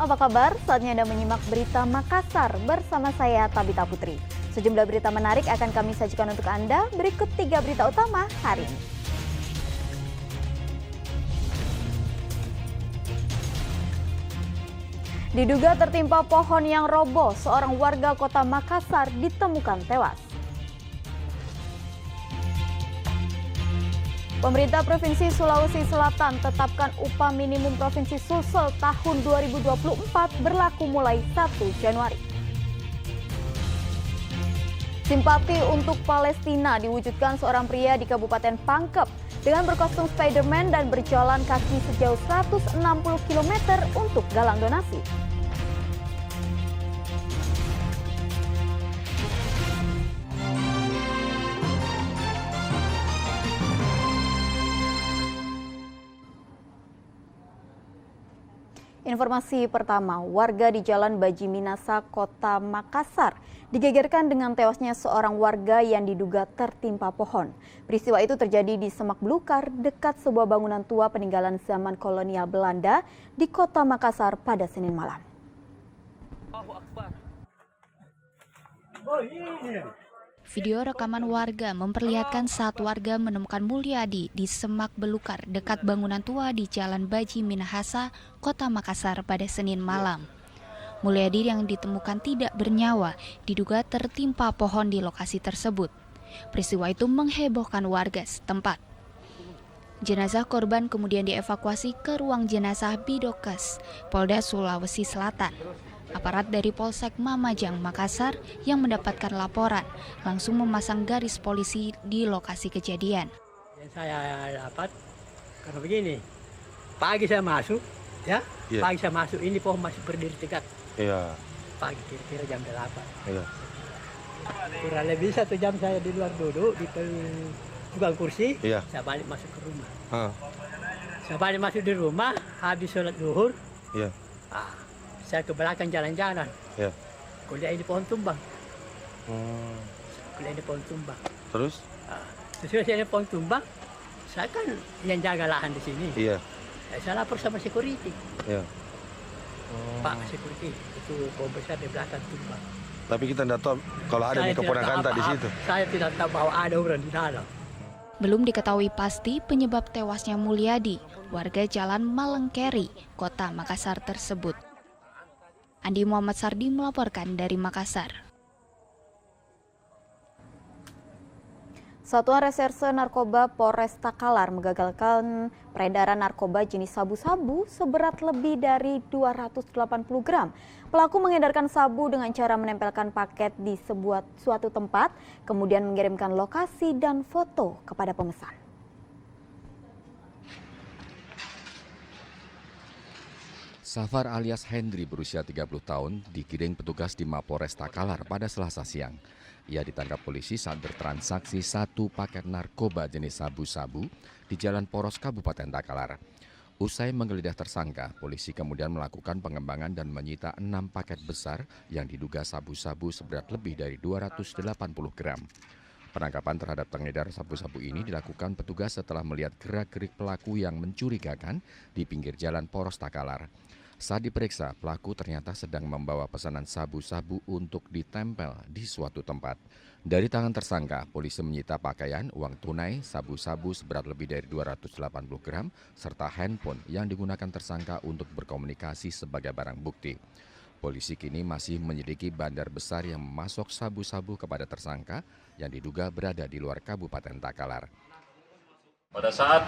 apa kabar? Saatnya Anda menyimak berita Makassar bersama saya Tabita Putri. Sejumlah berita menarik akan kami sajikan untuk Anda. Berikut 3 berita utama hari ini. Diduga tertimpa pohon yang roboh, seorang warga kota Makassar ditemukan tewas. Pemerintah Provinsi Sulawesi Selatan tetapkan upah minimum Provinsi Sulsel tahun 2024 berlaku mulai 1 Januari. Simpati untuk Palestina diwujudkan seorang pria di Kabupaten Pangkep dengan berkostum Spider-Man dan berjalan kaki sejauh 160 km untuk galang donasi. Informasi pertama, warga di Jalan Baji Minasa, Kota Makassar digegerkan dengan tewasnya seorang warga yang diduga tertimpa pohon. Peristiwa itu terjadi di Semak Belukar, dekat sebuah bangunan tua peninggalan zaman kolonial Belanda di Kota Makassar pada Senin malam. Video rekaman warga memperlihatkan saat warga menemukan Mulyadi di Semak Belukar dekat bangunan tua di Jalan Baji Minahasa, Kota Makassar pada Senin malam. Mulyadi yang ditemukan tidak bernyawa diduga tertimpa pohon di lokasi tersebut. Peristiwa itu menghebohkan warga setempat. Jenazah korban kemudian dievakuasi ke ruang jenazah Bidokes, Polda Sulawesi Selatan. Aparat dari Polsek Mamajang, Makassar yang mendapatkan laporan langsung memasang garis polisi di lokasi kejadian. Yang saya dapat karena begini, pagi saya masuk, pagi saya masuk ini pohon masih berdiri tegak. Pagi kira-kira jam 8. Kurang lebih 1 jam saya di luar duduk di tukang kursi, saya balik masuk ke rumah. Saya balik masuk di rumah, habis sholat zuhur. Saya ke belakang jalan-jalan. Kuliah ini pohon tumbang. Kuliah ini pohon tumbang. Terus? Sesuai saya pohon tumbang, saya kan yang jaga lahan di sini. Saya lapor sama security. Pak security, itu pohon besar di belakang tumbang. Tapi kita tidak tahu kalau ada keponakan di situ. Saya tidak tahu bahwa ada orang di dalam. Belum diketahui pasti penyebab tewasnya Mulyadi, warga Jalan Malengkeri, Kota Makassar tersebut. Andi Muhammad Sardi melaporkan dari Makassar. Satuan Reserse Narkoba Polres Takalar menggagalkan peredaran narkoba jenis sabu-sabu seberat lebih dari 280 gram. Pelaku mengedarkan sabu dengan cara menempelkan paket di suatu tempat, kemudian mengirimkan lokasi dan foto kepada pemesan. Safar alias Hendri berusia 30 tahun digiring petugas di Mapores Takalar pada Selasa siang. Ia ditangkap polisi saat bertransaksi 1 paket narkoba jenis sabu-sabu di Jalan Poros Kabupaten Takalar. Usai menggeledah tersangka, polisi kemudian melakukan pengembangan dan menyita 6 paket besar yang diduga sabu-sabu seberat lebih dari 280 gram. Penangkapan terhadap pengedar sabu-sabu ini dilakukan petugas setelah melihat gerak-gerik pelaku yang mencurigakan di pinggir Jalan Poros Takalar. Saat diperiksa, pelaku ternyata sedang membawa pesanan sabu-sabu untuk ditempel di suatu tempat. Dari tangan tersangka, polisi menyita pakaian, uang tunai, sabu-sabu seberat lebih dari 280 gram, serta handphone yang digunakan tersangka untuk berkomunikasi sebagai barang bukti. Polisi kini masih menyelidiki bandar besar yang memasok sabu-sabu kepada tersangka yang diduga berada di luar Kabupaten Takalar. Pada saat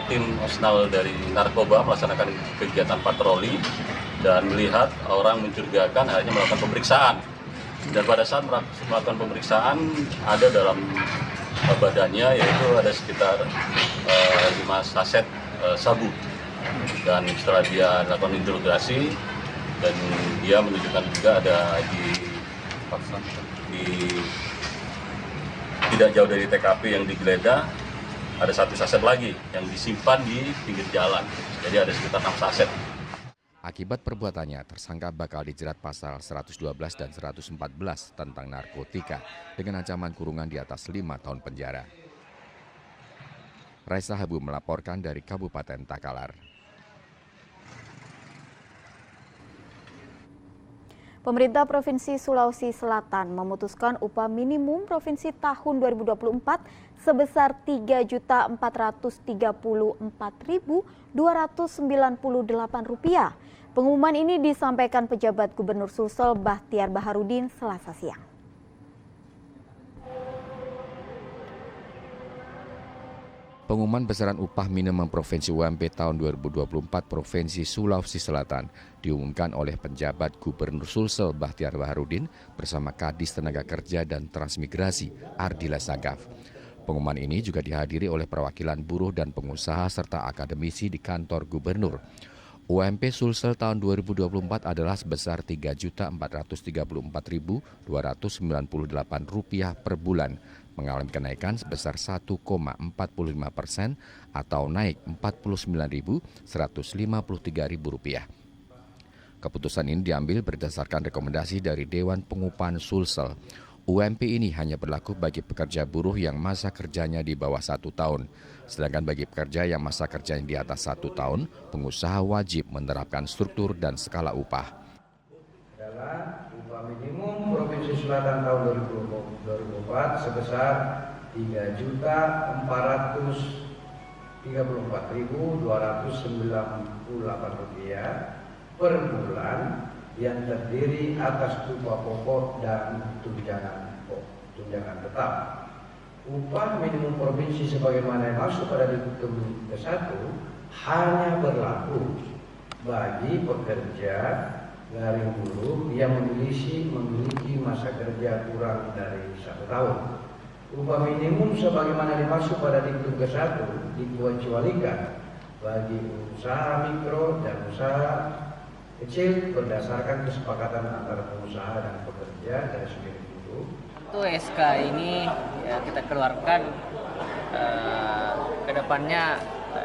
tim Osnal dari narkoba melaksanakan kegiatan patroli dan melihat orang mencurigakan, akhirnya melakukan pemeriksaan. Dan pada saat melakukan pemeriksaan ada dalam badannya yaitu ada sekitar 5 saset sabu. Dan setelah dia lakukan interogasi dan dia menunjukkan juga ada di tidak jauh dari TKP yang digeledah. Ada 1 saset lagi yang disimpan di pinggir jalan. Jadi ada sekitar 6 saset. Akibat perbuatannya, tersangka bakal dijerat pasal 112 dan 114 tentang narkotika dengan ancaman kurungan di atas 5 tahun penjara. Raisa Habu melaporkan dari Kabupaten Takalar. Pemerintah Provinsi Sulawesi Selatan memutuskan upah minimum provinsi tahun 2024 sebesar Rp3.434.298. Pengumuman ini disampaikan pejabat Gubernur Sulsel Bahtiar Baharudin Selasa siang. Pengumuman besaran upah minimum provinsi UMP tahun 2024 Provinsi Sulawesi Selatan diumumkan oleh penjabat Gubernur Sulsel Bahtiar Baharudin bersama Kadis Tenaga Kerja dan Transmigrasi Ardila Sagaf. Pengumuman ini juga dihadiri oleh perwakilan buruh dan pengusaha serta akademisi di kantor gubernur. UMP Sulsel tahun 2024 adalah sebesar Rp3.434.298 per bulan, mengalami kenaikan sebesar 1,45% atau naik Rp49.153.000. Keputusan ini diambil berdasarkan rekomendasi dari Dewan Pengupahan Sulsel. UMP ini hanya berlaku bagi pekerja buruh yang masa kerjanya di bawah 1 tahun. Sedangkan bagi pekerja yang masa kerjanya di atas 1 tahun, pengusaha wajib menerapkan struktur dan skala upah. Adalah upah minimum Provinsi Selatan tahun 2024 sebesar Rp3.434.298 per bulan yang terdiri atas upah pokok dan tunjangan tetap. Upah minimum provinsi sebagaimana yang masuk pada diktum ke-1 hanya berlaku bagi pekerja garing buruh yang memiliki masa kerja kurang dari 1 tahun. Upah minimum sebagaimana dimaksud pada diktum ke-1 dikecualikan bagi usaha mikro dan usaha kecil berdasarkan kesepakatan antara pengusaha dan pekerja dari segi buruh. Itu SK ini ya, kita keluarkan ke depannya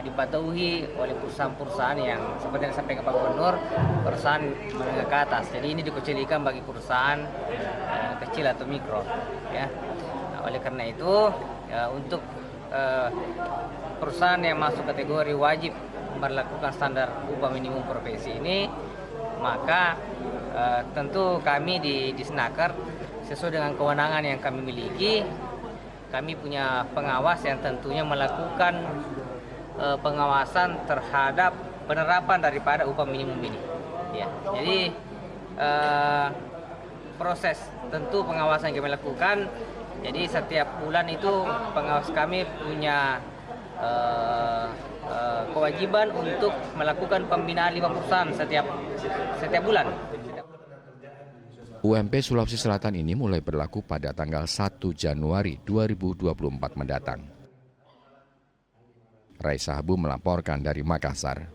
dipatuhi oleh perusahaan-perusahaan yang seperti yang disampaikan Pak Gubernur, perusahaan menengah ke atas. Jadi ini dikecualikan bagi perusahaan kecil atau mikro. Ya. Nah, oleh karena itu ya, untuk perusahaan yang masuk kategori wajib melakukan standar upah minimum provinsi ini, maka tentu kami di Senaker sesuai dengan kewenangan yang kami miliki, kami punya pengawas yang tentunya melakukan pengawasan terhadap penerapan daripada upah minimum ini. Ya, jadi proses tentu pengawasan yang kami lakukan. Jadi setiap bulan itu pengawas kami punya kewajiban untuk melakukan pembinaan 5 perusahaan setiap bulan. UMP Sulawesi Selatan ini mulai berlaku pada tanggal 1 Januari 2024 mendatang. Raisa Habu melaporkan dari Makassar.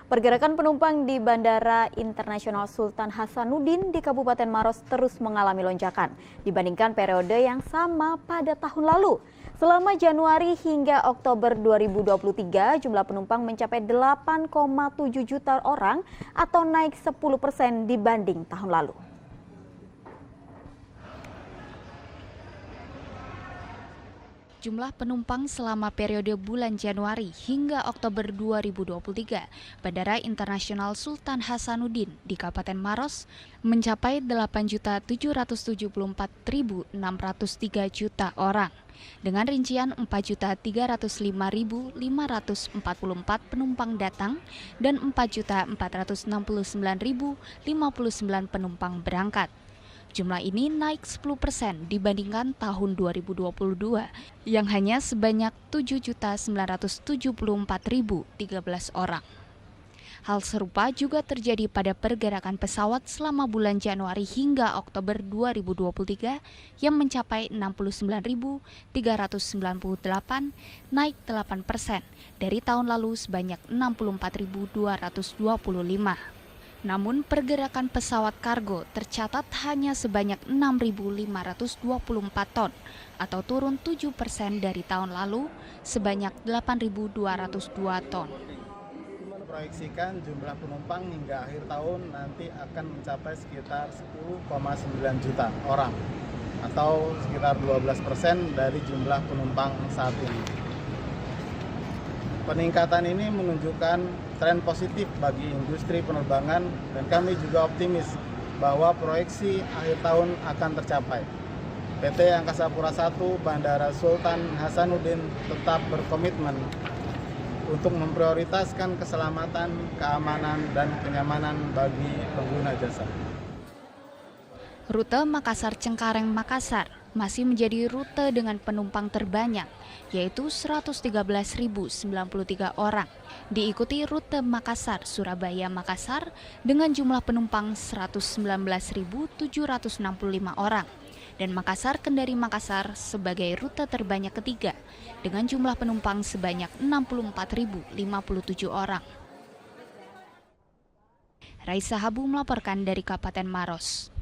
Pergerakan penumpang di Bandara Internasional Sultan Hasanuddin di Kabupaten Maros terus mengalami lonjakan dibandingkan periode yang sama pada tahun lalu. Selama Januari hingga Oktober 2023, jumlah penumpang mencapai 8,7 juta orang atau naik 10% dibanding tahun lalu. Jumlah penumpang selama periode bulan Januari hingga Oktober 2023, Bandara Internasional Sultan Hasanuddin di Kabupaten Maros mencapai 8.774.603 juta orang, dengan rincian 4.305.544 penumpang datang dan 4.469.059 penumpang berangkat. Jumlah ini naik 10% dibandingkan tahun 2022 yang hanya sebanyak 7.974.013 orang. Hal serupa juga terjadi pada pergerakan pesawat selama bulan Januari hingga Oktober 2023 yang mencapai 69.398, naik 8% dari tahun lalu sebanyak 64.225. Namun pergerakan pesawat kargo tercatat hanya sebanyak 6.524 ton atau turun 7% dari tahun lalu sebanyak 8.202 ton. Proyeksikan jumlah penumpang hingga akhir tahun nanti akan mencapai sekitar 10,9 juta orang atau sekitar 12% dari jumlah penumpang saat ini. Peningkatan ini menunjukkan tren positif bagi industri penerbangan dan kami juga optimis bahwa proyeksi akhir tahun akan tercapai. PT Angkasa Pura I Bandara Sultan Hasanuddin tetap berkomitmen untuk memprioritaskan keselamatan, keamanan, dan kenyamanan bagi pengguna jasa. Rute Makassar-Cengkareng-Makassar masih menjadi rute dengan penumpang terbanyak, yaitu 113.093 orang. Diikuti rute Makassar-Surabaya-Makassar dengan jumlah penumpang 119.765 orang. Dan Makassar-Kendari-Makassar sebagai rute terbanyak ketiga dengan jumlah penumpang sebanyak 64.057 orang. Raisa Habu melaporkan dari Kabupaten Maros.